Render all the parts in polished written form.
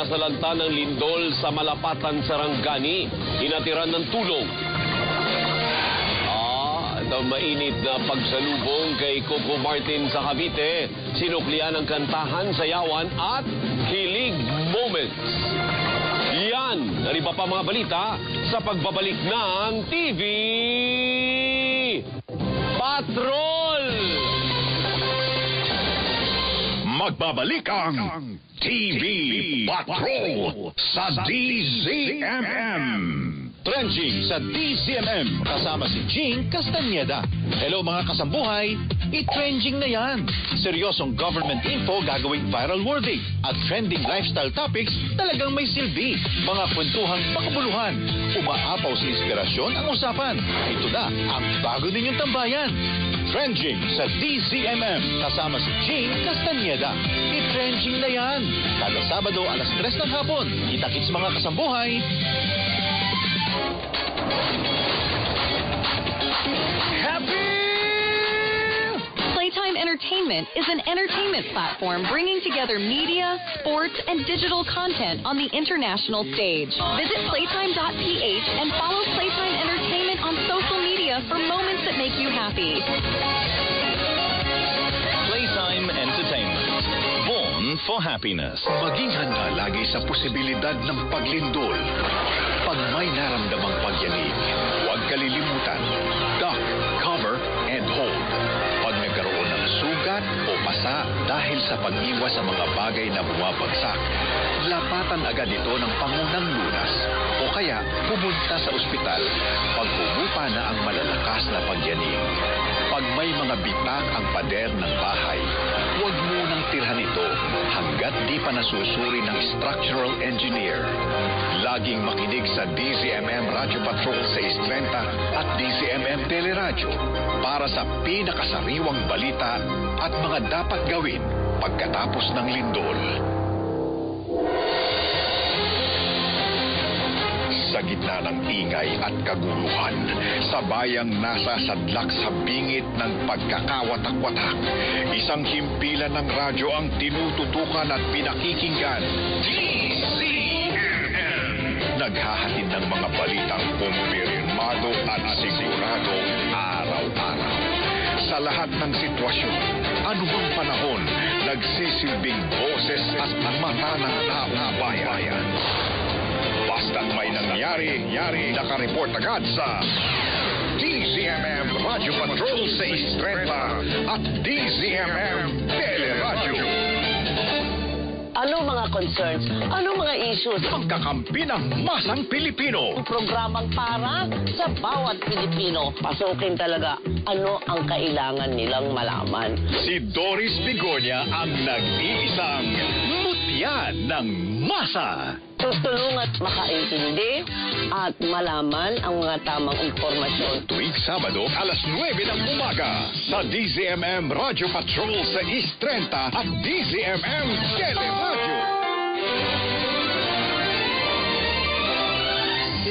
Nasalanta ng lindol sa Malapatan, Sarangani. Inatiran ng tulong. Mainit na pagsalubong kay Coco Martin sa Cavite. Sinuklian ng kantahan, sayawan at kilig moments. Yan, nariba pa mga balita sa pagbabalik ng TV Patrol! Magbabalik ang TV Patrol sa DZMM. Trending sa DZMM kasama si Jing Castañeda. Hello mga kasambuhay, i-trending na yan. Seryosong government info gagawing viral worthy at trending lifestyle topics talagang may silbi. Mga kwentuhang makabuluhan, umaapaw sa inspirasyon ang usapan. Ito na ang bago ninyong tambayan. Trending sa DZMM kasama si Jing Castañeda. I-trending na yan. Kada Sabado alas 3 ng hapon. Kita-kits mga kasambuhay. Playtime Entertainment is an entertainment platform bringing together media, sports, and digital content on the international stage. Visit playtime.ph and follow Playtime Entertainment on social media for moments that make you happy. Playtime Entertainment. Born for happiness. Maging handa lagi sa posibilidad ng paglindol. Pag may naramdamang pagyanig, huwag kalilimutan. Duck, cover, and hold. Pag nagkaroon ng sugat o pasa dahil sa pag-iwas sa mga bagay na bumabagsak, lapatan agad ito ng pangunang lunas o kaya pumunta sa ospital pag humupa na ang malalakas na pagyanig. Pag may mga bitak ang pader ng bahay, huwag munang tirhan ito hanggat di pa nasusuri ng structural engineer. Laging makinig sa DZMM Radio Patrol sa 6:30 at DZMM Teleradyo para sa pinakasariwang balita at mga dapat gawin pagkatapos ng lindol. Sa gitna ng ingay at kaguluhan, sa bayang nasa sadlak sa bingit ng pagkakawatak-watak, isang himpilan ng radyo ang tinututukan at pinakikinggan. DZMM! Naghahatid ng mga balitang kumpirmado at sigurado araw-araw. Sa lahat ng sitwasyon, anumang panahon, nagsisilbing boses at mata ng taong bayan. Basta't may nangyari, nakareport agad sa DZMM Radio Patrol sa 6:30 at DZMM Teleradyo. Ano mga concerns? Ano mga issues? Pagkakampi ng masang Pilipino. Ang programang para sa bawat Pilipino. Pasukin talaga ano ang kailangan nilang malaman. Si Doris Bigonia ang nag-iisang mutya ng masa. Tutulungan at makaintindi at malaman ang mga tamang impormasyon. Tuwing Sabado, alas 9 ng umaga sa DZMM Radio Patrol sa 6:30 at DZMM Teleradyo.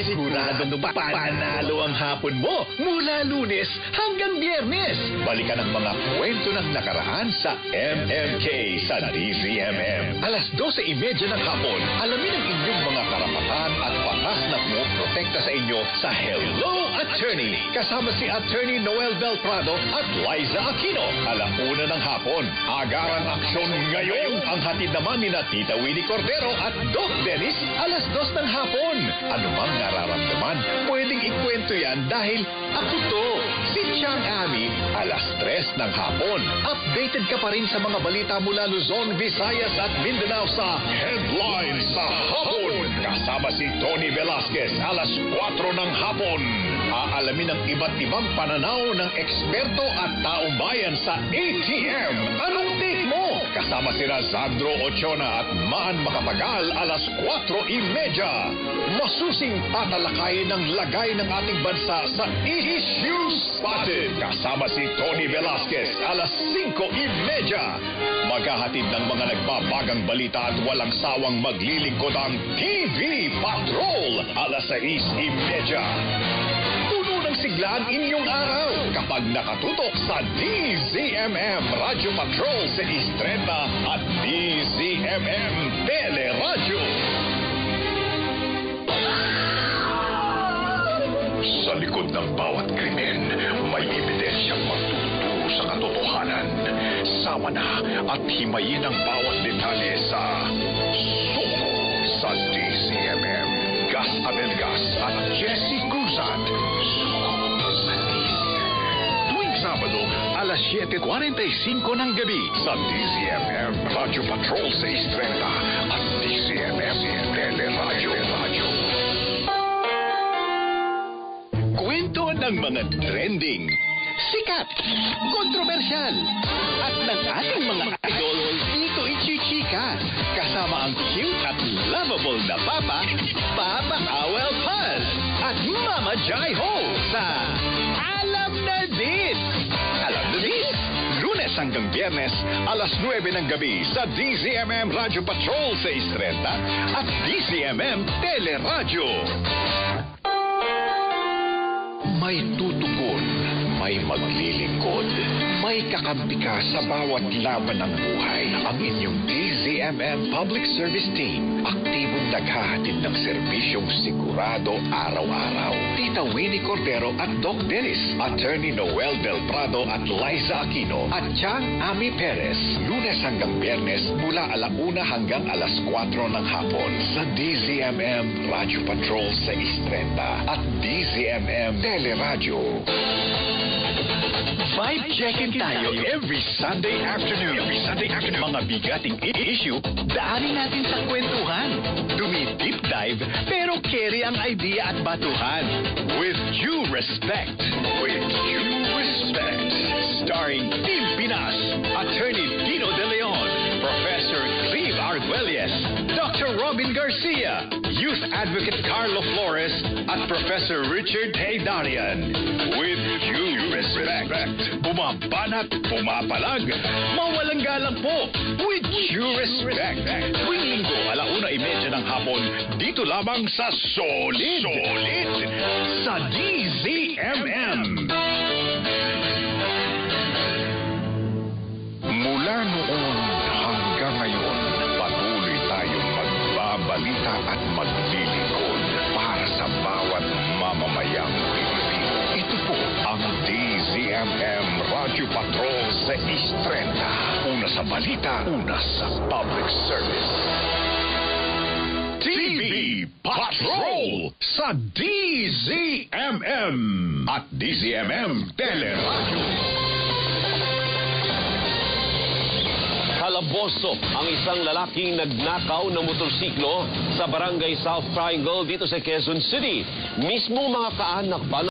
Sigurado ba panalo ang hapon mo mula Lunes hanggang Biyernes? Balikan ang mga kwento ng nakaraan sa MMK sa DZMM. Alas 12:30 ng hapon, alamin ang inyong mga karapatan at batas na pumoprotekta sa inyo sa Hello Attorney. Kasama si Attorney Noel Belprado at Liza Aquino. Alauna ng hapon, agarang aksyon ngayon. Ang hatid naman ni Tita Winnie Cordero at Doc Dennis, alas 2 ng hapon. Anumang nararamdaman, pwedeng ikwento yan dahil ako to, si Chang Ami, alas 3 ng hapon. Updated ka pa rin sa mga balita mula Luzon, Visayas at Mindanao sa Headlines sa Hapon. Kasama si Tony Velasquez, alas 4 ng hapon. Aalamin ang iba't ibang pananaw ng eksperto at taong bayan sa ATM. Anong take mo? Kasama si Sandro Ochona at Maan Makapagal, alas 4:30. Masusing tatalakayin ng lagay ng ating bansa sa Issues Spotted. Kasama si Tony Velasquez, alas 5:30. Maghahatid ng mga nagbabagang balita at walang sawang maglilingkod ang TV Patrol, alas 6:30. Siglaan inyong araw kapag nakatutok sa DZMM Radio Patrol sa 6:30 at DZMM Teleradyo. ng bawat krimen, may ebidensyang magtuturo sa katotohanan. Sama na at himayin ang bawat detalye sa Suko sa DZMM. Gas Abelgas at Jesse Cruzat. Suko sa DZMM. Tuwing Sabado, alas 7:45 ng gabi sa DZMM Radio Patrol 630 at DZMM Teleradyo. Kwento ng mga trending, sikat, kontrobersyal, at ng ating mga idol dito ichichika. Kasama ang cute at lovable na Papa, Papa Awel Paz, at Mama Jai Ho sa Alam na Din! Alam na Din! Lunes hanggang Biyernes, alas 9 ng gabi sa DZMM Radio Patrol 630 at DZMM Teleradyo. May tutugon, may maglilingkod, may kakampi ka sa bawat laban ng buhay. Ang inyong DZMM Public Service Team, aktibong naghahatid ng serbisyong sigurado araw-araw. Tita Winnie Cordero at Doc Dennis, Attorney Noel Del Prado at Liza Aquino, at Chang Ami Perez. Lunes hanggang Biyernes mula 1:00 hanggang alas 4 ng hapon sa DZMM Radio Patrol 630 at DZMM Teleradyo. Vibe check-in tayo every Sunday afternoon. Mga bigating issue, daanin natin sa kwentuhan. Dumi-deep dive, pero carry ang idea at batuhan. With due respect. Starring Team Pinas, Attorney Dino De Leon, Professor Cleve Arguelles, Dr. Robin Garcia, Youth Advocate Carlo Flores, at Professor Richard Haydarian. With due respect. Bumabanat, pumapalag, mawalang galang po. With due respect. Tuwing Linggo, 1:30 ng hapon, dito lamang sa Solid. Sa DZMM. Mula noon hanggang ngayon, patuloy tayong magbabalita at maglilingkod para sa bawat mamamayang Pilipino. Ito po ang DZMM Radio Patrol 630. Una sa balita, una sa public service. TV Patrol sa DZMM at DZMM Teleradyo. Kalaboso ang isang lalaking nagnakaw ng motorsiklo sa Barangay South Triangle dito sa Quezon City. Mismo mga kaanak pa